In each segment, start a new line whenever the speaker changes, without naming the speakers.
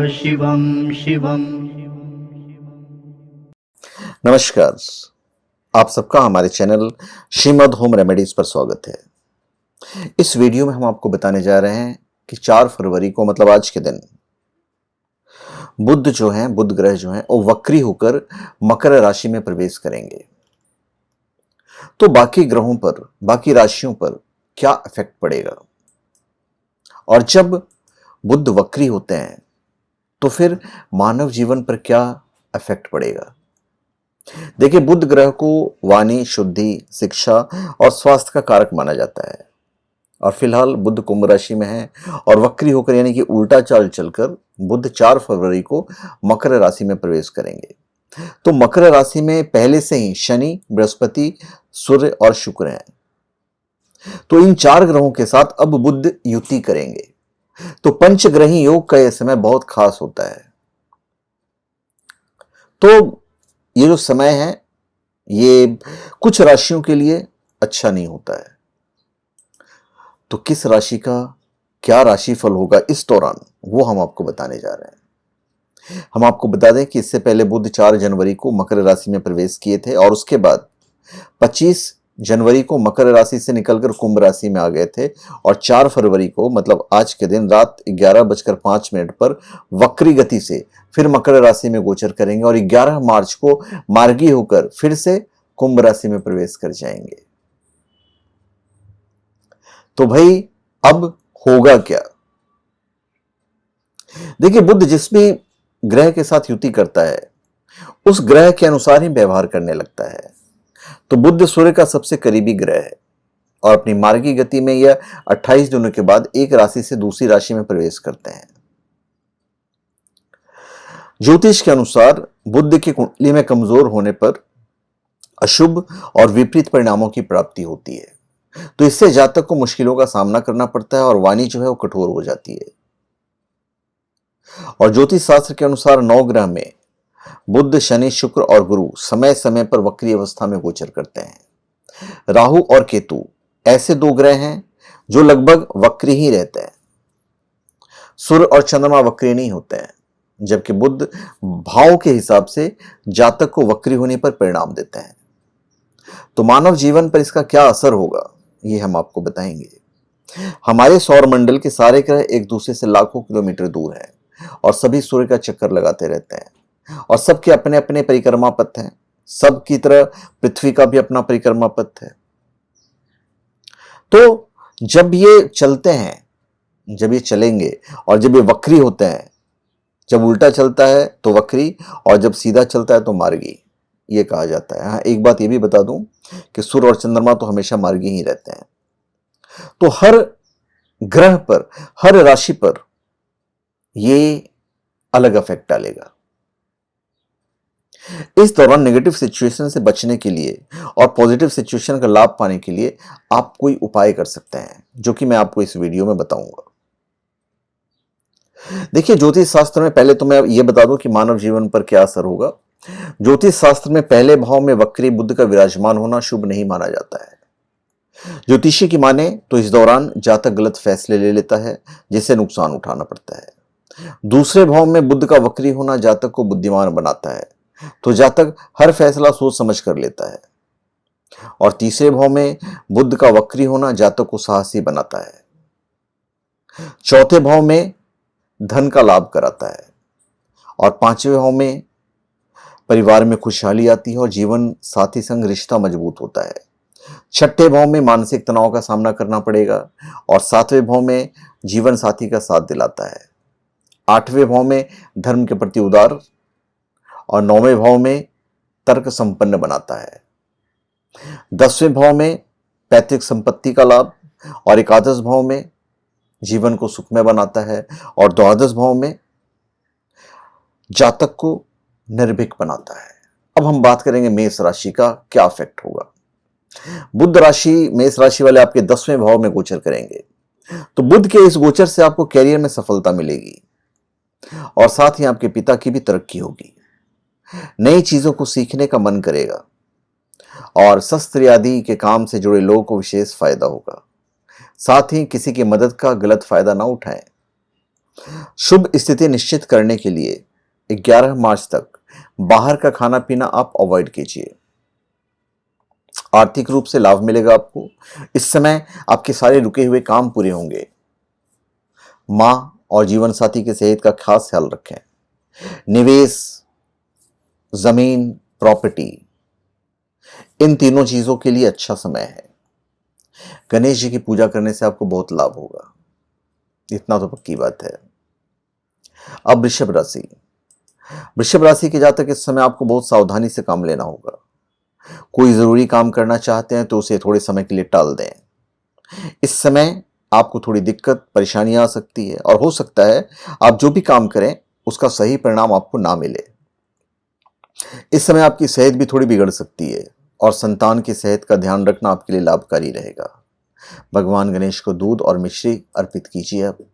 शिवं शिवं।
नमस्कार, आप सबका हमारे चैनल श्रीमद् होम रेमेडीज पर स्वागत है। इस वीडियो में हम आपको बताने जा रहे हैं कि 4 फरवरी को मतलब आज के दिन बुध ग्रह जो हैं वो वक्री होकर मकर राशि में प्रवेश करेंगे। तो बाकी ग्रहों पर, बाकी राशियों पर क्या इफेक्ट पड़ेगा, और जब बुध वक्री होते हैं तो फिर मानव जीवन पर क्या इफेक्ट पड़ेगा। देखिए, बुध ग्रह को वाणी, शुद्धि, शिक्षा और स्वास्थ्य का कारक माना जाता है, और फिलहाल बुध कुंभ राशि में है और वक्री होकर यानी कि उल्टा चाल चलकर बुध 4 फरवरी को मकर राशि में प्रवेश करेंगे। तो मकर राशि में पहले से ही शनि, बृहस्पति, सूर्य और शुक्र हैं। तो इन 4 ग्रहों के साथ अब बुध युति करेंगे। तो पंचग्रही योग का यह समय बहुत खास होता है। तो ये जो समय है ये कुछ राशियों के लिए अच्छा नहीं होता है। तो किस राशि का क्या राशिफल होगा इस दौरान, वो हम आपको बताने जा रहे हैं। हम आपको बता दें कि इससे पहले बुध 4 जनवरी को मकर राशि में प्रवेश किए थे और उसके बाद 25 जनवरी को मकर राशि से निकलकर कुंभ राशि में आ गए थे, और 4 फरवरी को मतलब आज के दिन रात 11:05 पर वक्री गति से फिर मकर राशि में गोचर करेंगे और 11 मार्च को मार्गी होकर फिर से कुंभ राशि में प्रवेश कर जाएंगे। तो भाई अब होगा क्या। देखिए, बुध जिस भी ग्रह के साथ युति करता है उस ग्रह के अनुसार ही व्यवहार करने लगता है। तो बुध सूर्य का सबसे करीबी ग्रह है और अपनी मार्गी गति में यह 28 दिनों के बाद एक राशि से दूसरी राशि में प्रवेश करते हैं। ज्योतिष के अनुसार बुध की कुंडली में कमजोर होने पर अशुभ और विपरीत परिणामों की प्राप्ति होती है। तो इससे जातक को मुश्किलों का सामना करना पड़ता है और वाणी जो है वो कठोर हो जाती है। और ज्योतिष शास्त्र के अनुसार 9 ग्रह में बुध, शनि, शुक्र और गुरु समय समय पर वक्री अवस्था में गोचर करते हैं। राहु और केतु ऐसे 2 ग्रह हैं जो लगभग वक्री ही रहते हैं। सूर्य और चंद्रमा वक्री नहीं होते हैं, जबकि बुध भाव के हिसाब से जातक को वक्री होने पर परिणाम देते हैं। तो मानव जीवन पर इसका क्या असर होगा ये हम आपको बताएंगे। हमारे सौर मंडल के सारे ग्रह एक दूसरे से लाखों किलोमीटर दूर हैं और सभी सूर्य का चक्कर लगाते रहते हैं, और सबके अपने अपने परिक्रमा पथ हैं। सबकी तरह पृथ्वी का भी अपना परिक्रमा पथ है। तो जब ये चलते हैं, जब ये चलेंगे और जब ये वक्री होते हैं, जब उल्टा चलता है तो वक्री और जब सीधा चलता है तो मार्गी, ये कहा जाता है। हाँ, एक बात ये भी बता दूं कि सूर्य और चंद्रमा तो हमेशा मार्गी ही रहते हैं। तो हर ग्रह पर, हर राशि पर ये अलग इफेक्ट डालेगा। इस दौरान नेगेटिव सिचुएशन से बचने के लिए और पॉजिटिव सिचुएशन का लाभ पाने के लिए आप कोई उपाय कर सकते हैं, जो कि मैं आपको इस वीडियो में बताऊंगा। देखिए, ज्योतिष शास्त्र में पहले तो मैं ये बता दूं कि मानव जीवन पर क्या असर होगा। ज्योतिष शास्त्र में पहले भाव में वक्री बुध का विराजमान होना शुभ नहीं माना जाता है। ज्योतिषी की माने तो इस दौरान जातक गलत फैसले ले लेता है, जिससे नुकसान उठाना पड़ता है। दूसरे भाव में बुध का वक्री होना जातक को बुद्धिमान बनाता है, तो जातक हर फैसला सोच समझ कर लेता है। और तीसरे भाव में बुध का वक्री होना जातक को साहसी बनाता है। चौथे भाव में धन का लाभ कराता है, और 5वें भाव में परिवार में खुशहाली आती है और जीवन साथी संग रिश्ता मजबूत होता है। 6ठे भाव में मानसिक तनाव का सामना करना पड़ेगा, और 7वें भाव में जीवन साथी का साथ दिलाता है। 8वें भाव में धर्म के प्रति उदार, और 9वें भाव में तर्क संपन्न बनाता है। 10वें भाव में पैतृक संपत्ति का लाभ, और एकादश भाव में जीवन को सुखमय बनाता है, और द्वादश भाव में जातक को निर्भीक बनाता है। अब हम बात करेंगे मेष राशि का क्या इफेक्ट होगा। बुध राशि, मेष राशि वाले आपके 10वें भाव में गोचर करेंगे। तो बुध के इस गोचर से आपको कैरियर में सफलता मिलेगी, और साथ ही आपके पिता की भी तरक्की होगी। नई चीजों को सीखने का मन करेगा, और शस्त्र आदि के काम से जुड़े लोगों को विशेष फायदा होगा। साथ ही किसी की मदद का गलत फायदा ना उठाएं। शुभ स्थिति निश्चित करने के लिए 11 मार्च तक बाहर का खाना पीना आप अवॉइड कीजिए। आर्थिक रूप से लाभ मिलेगा आपको। इस समय आपके सारे रुके हुए काम पूरे होंगे। मां और जीवन साथी के सेहत का खास ख्याल रखें। निवेश, जमीन, प्रॉपर्टी, इन तीनों चीजों के लिए अच्छा समय है। गणेश जी की पूजा करने से आपको बहुत लाभ होगा, इतना तो पक्की बात है। अब वृषभ राशि। वृषभ राशि के जातक इस समय आपको बहुत सावधानी से काम लेना होगा। कोई जरूरी काम करना चाहते हैं तो उसे थोड़े समय के लिए टाल दें। इस समय आपको थोड़ी दिक्कत परेशानियां आ सकती है और हो सकता है आप जो भी काम करें उसका सही परिणाम आपको ना मिले। इस समय आपकी सेहत भी थोड़ी बिगड़ सकती है और संतान की सेहत का ध्यान रखना आपके लिए लाभकारी रहेगा। भगवान गणेश को दूध और मिश्री अर्पित कीजिए। अब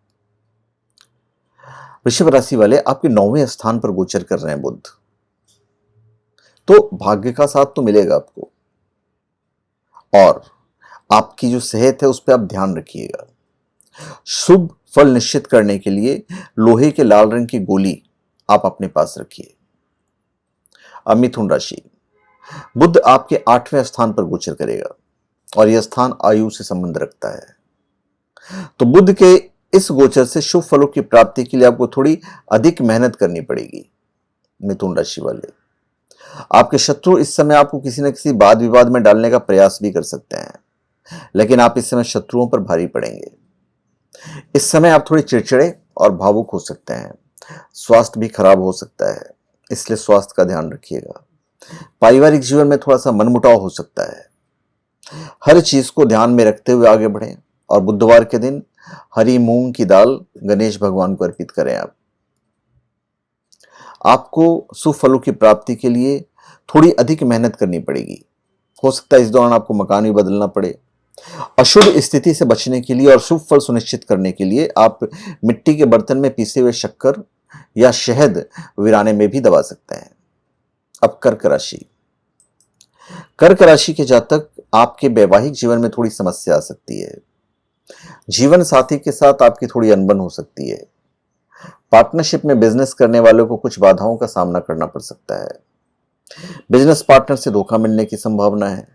वृषभ राशि वाले आपके 9वें स्थान पर गोचर कर रहे हैं बुध, तो भाग्य का साथ तो मिलेगा आपको और आपकी जो सेहत है उस पर आप ध्यान रखिएगा। शुभ फल निश्चित करने के लिए लोहे के लाल रंग की गोली आप अपने पास रखिए। अब मिथुन राशि। बुध आपके 8वें स्थान पर गोचर करेगा और यह स्थान आयु से संबंध रखता है। तो बुध के इस गोचर से शुभ फलों की प्राप्ति के लिए आपको थोड़ी अधिक मेहनत करनी पड़ेगी। मिथुन राशि वाले, आपके शत्रु इस समय आपको किसी न किसी वाद विवाद में डालने का प्रयास भी कर सकते हैं, लेकिन आप इस समय शत्रुओं पर भारी पड़ेंगे। इस समय आप थोड़े चिड़चिड़े और भावुक हो सकते हैं। स्वास्थ्य भी खराब हो सकता है, इसलिए स्वास्थ्य का ध्यान रखिएगा। पारिवारिक जीवन में थोड़ा सा मनमुटाव हो सकता है। हर चीज को ध्यान में रखते हुए आगे बढ़ें और बुधवार के दिन हरी मूंग की दाल गणेश भगवान को अर्पित करें। आपको शुभ फलों की प्राप्ति के लिए थोड़ी अधिक मेहनत करनी पड़ेगी। हो सकता है इस दौरान आपको मकान भी बदलना पड़े। अशुभ स्थिति से बचने के लिए और शुभ फल सुनिश्चित करने के लिए आप मिट्टी के बर्तन में पीसे हुए शक्कर या शहद वीराने में भी दबा सकते हैं। अब कर्क राशि। कर्क राशि के जातक आपके वैवाहिक जीवन में थोड़ी समस्या आ सकती है। जीवन साथी के साथ आपकी थोड़ी अनबन हो सकती है। पार्टनरशिप में बिजनेस करने वालों को कुछ बाधाओं का सामना करना पड़ सकता है। बिजनेस पार्टनर से धोखा मिलने की संभावना है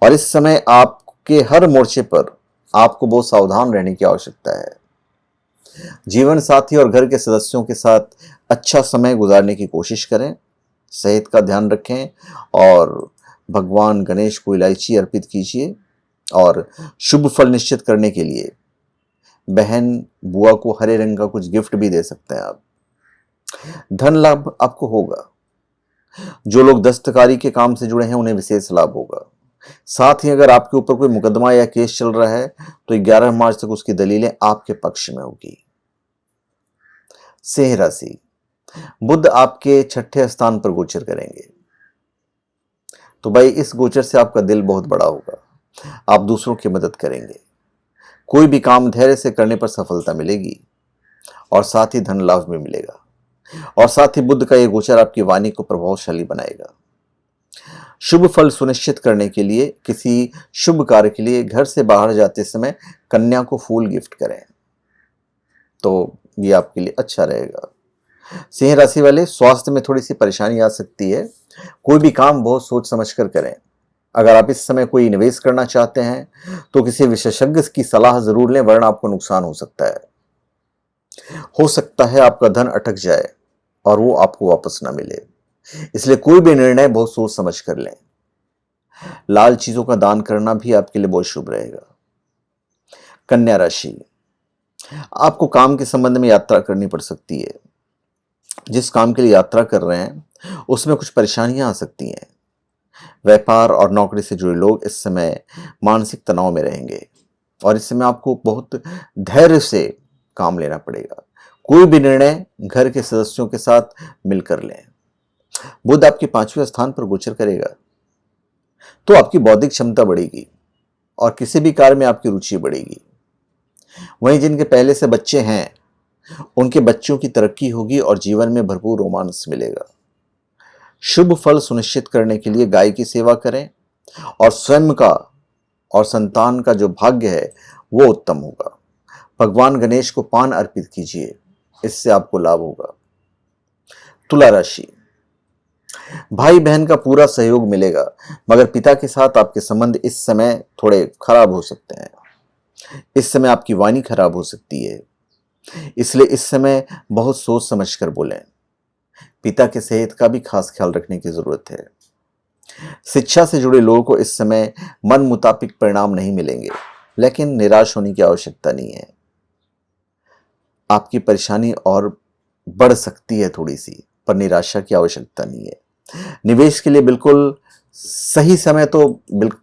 और इस समय आपके हर मोर्चे पर आपको बहुत सावधान रहने की आवश्यकता है। जीवन साथी और घर के सदस्यों के साथ अच्छा समय गुजारने की कोशिश करें। सेहत का ध्यान रखें और भगवान गणेश को इलायची अर्पित कीजिए। और शुभ फल निश्चित करने के लिए बहन बुआ को हरे रंग का कुछ गिफ्ट भी दे सकते हैं आप। धन लाभ आपको होगा। जो लोग दस्तकारी के काम से जुड़े हैं उन्हें विशेष लाभ होगा। साथ ही अगर आपके ऊपर कोई मुकदमा या केस चल रहा है तो 11 मार्च तक उसकी दलीलें आपके पक्ष में होगी। सिंह राशि। बुध आपके 6ठे स्थान पर गोचर करेंगे, तो भाई इस गोचर से आपका दिल बहुत बड़ा होगा। आप दूसरों की मदद करेंगे। कोई भी काम धैर्य से करने पर सफलता मिलेगी और साथ ही धन लाभ भी मिलेगा। और साथ ही बुध का यह गोचर आपकी वाणी को प्रभावशाली बनाएगा। शुभ फल सुनिश्चित करने के लिए किसी शुभ कार्य के लिए घर से बाहर जाते समय कन्या को फूल गिफ्ट करें, तो ये आपके लिए अच्छा रहेगा। सिंह राशि वाले, स्वास्थ्य में थोड़ी सी परेशानी आ सकती है। कोई भी काम बहुत सोच समझ कर करें। अगर आप इस समय कोई निवेश करना चाहते हैं तो किसी विशेषज्ञ की सलाह जरूर लें, वरना आपको नुकसान हो सकता है। हो सकता है आपका धन अटक जाए और वो आपको वापस ना मिले, इसलिए कोई भी निर्णय बहुत सोच समझ कर लें। लाल चीजों का दान करना भी आपके लिए बहुत शुभ रहेगा। कन्या राशि। आपको काम के संबंध में यात्रा करनी पड़ सकती है। जिस काम के लिए यात्रा कर रहे हैं उसमें कुछ परेशानियां आ सकती हैं। व्यापार और नौकरी से जुड़े लोग इस समय मानसिक तनाव में रहेंगे और इस समय आपको बहुत धैर्य से काम लेना पड़ेगा। कोई भी निर्णय घर के सदस्यों के साथ मिलकर लें। बुध आपके 5वें स्थान पर गोचर करेगा, तो आपकी बौद्धिक क्षमता बढ़ेगी और किसी भी कार्य में आपकी रुचि बढ़ेगी। वहीं जिनके पहले से बच्चे हैं उनके बच्चों की तरक्की होगी और जीवन में भरपूर रोमांस मिलेगा। शुभ फल सुनिश्चित करने के लिए गाय की सेवा करें और स्वयं का और संतान का जो भाग्य है वो उत्तम होगा। भगवान गणेश को पान अर्पित कीजिए, इससे आपको लाभ होगा। तुला राशि, भाई बहन का पूरा सहयोग मिलेगा, मगर पिता के साथ आपके संबंध इस समय थोड़े खराब हो सकते हैं। इस समय आपकी वाणी खराब हो सकती है, इसलिए इस समय बहुत सोच समझ कर बोलें। पिता के सेहत का भी खास ख्याल रखने की जरूरत है। शिक्षा से जुड़े लोगों को इस समय मन मुताबिक परिणाम नहीं मिलेंगे, लेकिन निराश होने की आवश्यकता नहीं है। आपकी परेशानी और बढ़ सकती है थोड़ी सी, पर निराशा की आवश्यकता नहीं है। निवेश के लिए बिल्कुल सही समय तो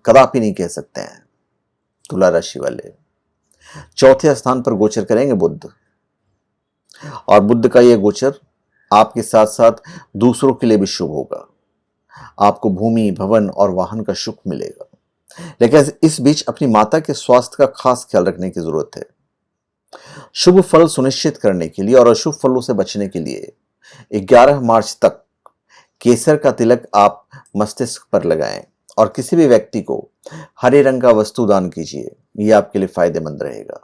कदापि नहीं कह सकते हैं। तुला राशि वाले चौथे स्थान पर गोचर करेंगे बुध, और बुध का यह गोचर आपके साथ साथ दूसरों के लिए भी शुभ होगा। आपको भूमि, भवन और वाहन का सुख मिलेगा, लेकिन इस बीच अपनी माता के स्वास्थ्य का खास ख्याल रखने की जरूरत है। शुभ फल सुनिश्चित करने के लिए और अशुभ फलों से बचने के लिए 11 मार्च तक केसर का तिलक आप मस्तिष्क पर लगाएं और किसी भी व्यक्ति को हरे रंग का वस्तु दान कीजिए, यह आपके लिए फायदेमंद रहेगा।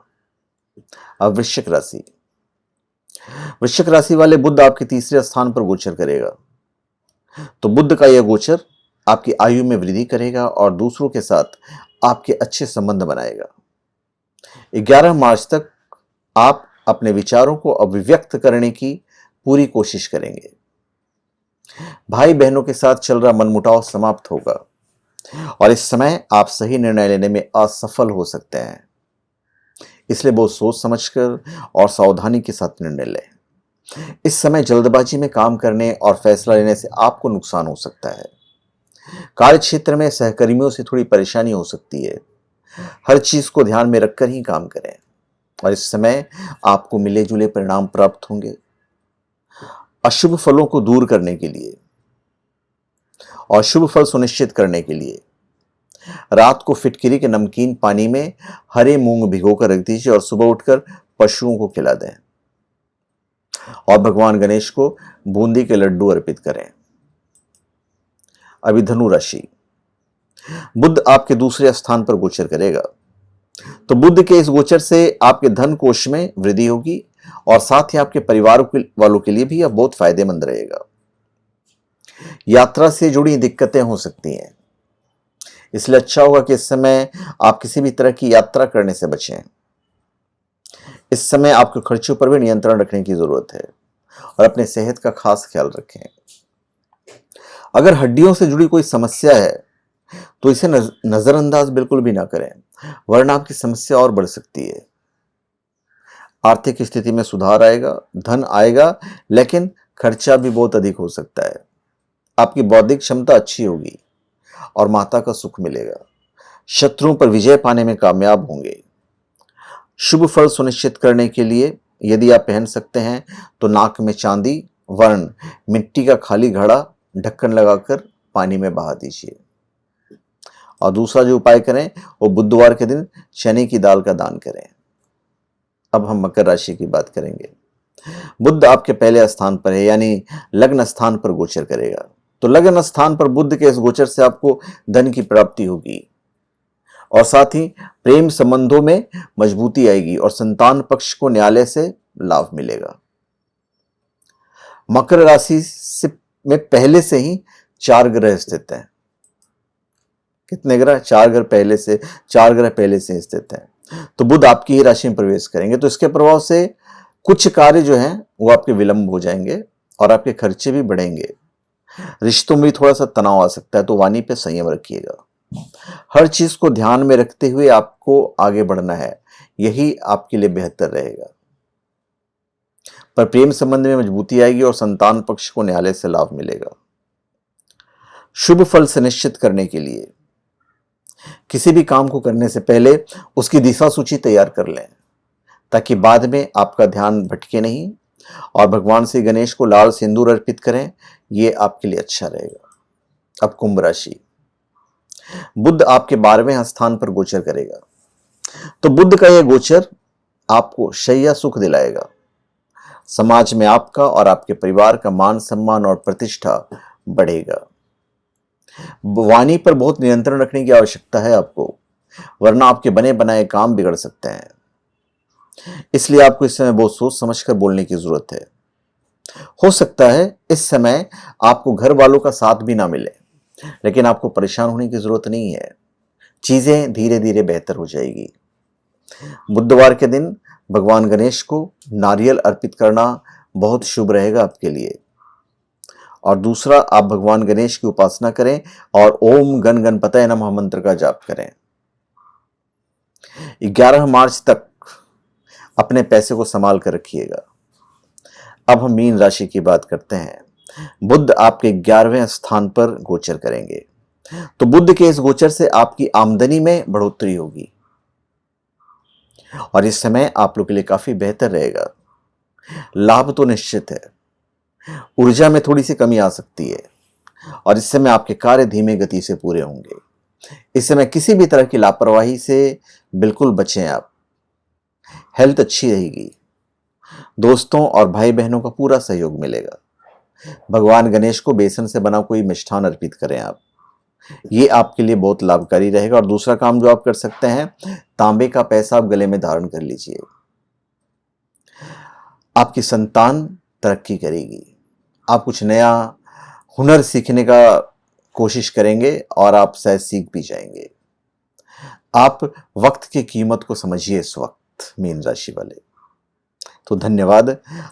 अब वृश्चिक राशि, वृश्चिक राशि वाले बुध आपके तीसरे स्थान पर गोचर करेगा, तो बुध का यह गोचर आपकी आयु में वृद्धि करेगा और दूसरों के साथ आपके अच्छे संबंध बनाएगा। 11 मार्च तक आप अपने विचारों को अभिव्यक्त करने की पूरी कोशिश करेंगे। भाई बहनों के साथ चल रहा मनमुटाव समाप्त होगा और इस समय आप सही निर्णय लेने में असफल हो सकते हैं, इसलिए बहुत सोच समझकर और सावधानी के साथ निर्णय लें। इस समय जल्दबाजी में काम करने और फैसला लेने से आपको नुकसान हो सकता है। कार्य क्षेत्र में सहकर्मियों से थोड़ी परेशानी हो सकती है। हर चीज को ध्यान में रखकर ही काम करें और इस समय आपको मिले जुले परिणाम प्राप्त होंगे। अशुभ फलों को दूर करने के लिए और शुभ फल सुनिश्चित करने के लिए रात को फिटकिरी के नमकीन पानी में हरे मूंग भिगोकर रख दीजिए और सुबह उठकर पशुओं को खिला दें और भगवान गणेश को बूंदी के लड्डू अर्पित करें। अभी धनु राशि, बुध आपके दूसरे स्थान पर गोचर करेगा, तो बुध के इस गोचर से आपके धन कोष में वृद्धि होगी और साथ ही आपके परिवार वालों के लिए भी यह बहुत फायदेमंद रहेगा। यात्रा से जुड़ी दिक्कतें हो सकती हैं, इसलिए अच्छा होगा कि इस समय आप किसी भी तरह की यात्रा करने से बचें। इस समय आपके खर्चों पर भी नियंत्रण रखने की जरूरत है और अपने सेहत का खास ख्याल रखें। अगर हड्डियों से जुड़ी कोई समस्या है तो इसे नजरअंदाज बिल्कुल भी ना करें, वरना आपकी समस्या और बढ़ सकती है। आर्थिक स्थिति में सुधार आएगा, धन आएगा, लेकिन खर्चा भी बहुत अधिक हो सकता है। आपकी बौद्धिक क्षमता अच्छी होगी और माता का सुख मिलेगा। शत्रुओं पर विजय पाने में कामयाब होंगे। शुभ फल सुनिश्चित करने के लिए यदि आप पहन सकते हैं तो नाक में चांदी वर्ण मिट्टी का खाली घड़ा ढक्कन लगाकर पानी में बहा दीजिए। और दूसरा जो उपाय करें वो बुधवार के दिन चने की दाल का दान करें। अब हम मकर राशि की बात करेंगे। बुध आपके पहले स्थान पर है, यानी लग्न स्थान पर गोचर करेगा, तो लग्न स्थान पर बुध के इस गोचर से आपको धन की प्राप्ति होगी और साथ ही प्रेम संबंधों में मजबूती आएगी और संतान पक्ष को न्यायालय से लाभ मिलेगा। मकर राशि में पहले से ही 4 ग्रह स्थित हैं। कितने ग्रह? 4 ग्रह पहले से स्थित हैं। तो बुध आपकी ही राशि में प्रवेश करेंगे, तो इसके प्रभाव से कुछ कार्य जो हैं वो आपके विलंब हो जाएंगे और आपके खर्चे भी बढ़ेंगे। रिश्तों में भी थोड़ा सा तनाव आ सकता है, तो वाणी पे संयम रखिएगा। हर चीज को ध्यान में रखते हुए आपको आगे बढ़ना है, यही आपके लिए बेहतर रहेगा। पर प्रेम संबंध में मजबूती आएगी और संतान पक्ष को न्यायालय से लाभ मिलेगा। शुभ फल सुनिश्चित करने के लिए किसी भी काम को करने से पहले उसकी दिशा सूची तैयार कर लें, ताकि बाद में आपका ध्यान भटके नहीं। और भगवान श्री गणेश को लाल सिंदूर अर्पित करें, यह आपके लिए अच्छा रहेगा। अब कुंभ राशि, बुध आपके 12वें स्थान पर गोचर करेगा, तो बुध का यह गोचर आपको शैया सुख दिलाएगा। समाज में आपका और आपके परिवार का मान सम्मान और प्रतिष्ठा बढ़ेगा। वाणी पर बहुत नियंत्रण रखने की आवश्यकता है आपको, वरना आपके बने बनाए काम बिगड़ सकते हैं। इसलिए आपको इस समय बहुत सोच समझकर बोलने की जरूरत है। हो सकता है इस समय आपको घर वालों का साथ भी ना मिले, लेकिन आपको परेशान होने की जरूरत नहीं है। चीजें धीरे धीरे बेहतर हो जाएगी। बुधवार के दिन भगवान गणेश को नारियल अर्पित करना बहुत शुभ रहेगा आपके लिए। और दूसरा, आप भगवान गणेश की उपासना करें और ओम गण गणपतये नमः मंत्र का जाप करें। 11 मार्च तक अपने पैसे को संभाल कर रखिएगा। अब हम मीन राशि की बात करते हैं। बुध आपके 11वें स्थान पर गोचर करेंगे, तो बुध के इस गोचर से आपकी आमदनी में बढ़ोतरी होगी और इस समय आप लोग के लिए काफी बेहतर रहेगा। लाभ तो निश्चित है, ऊर्जा में थोड़ी सी कमी आ सकती है और इस समय आपके कार्य धीमे गति से पूरे होंगे। इस समय किसी भी तरह की लापरवाही से बिल्कुल बचें आप। हेल्थ अच्छी रहेगी। दोस्तों और भाई बहनों का पूरा सहयोग मिलेगा। भगवान गणेश को बेसन से बना कोई मिष्ठान अर्पित करें आप, ये आपके लिए बहुत लाभकारी रहेगा। और दूसरा काम जो आप कर सकते हैं, तांबे का पैसा आप गले में धारण कर लीजिए। आपकी संतान तरक्की करेगी। आप कुछ नया हुनर सीखने का कोशिश करेंगे और आप शायद सीख भी जाएंगे। आप वक्त की कीमत को समझिए इस वक्त, मीन राशि वाले। तो धन्यवाद।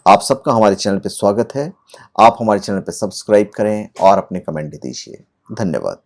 आप सबका हमारे चैनल पे स्वागत है। आप हमारे चैनल पे सब्सक्राइब करें और अपने कमेंट दीजिए। धन्यवाद।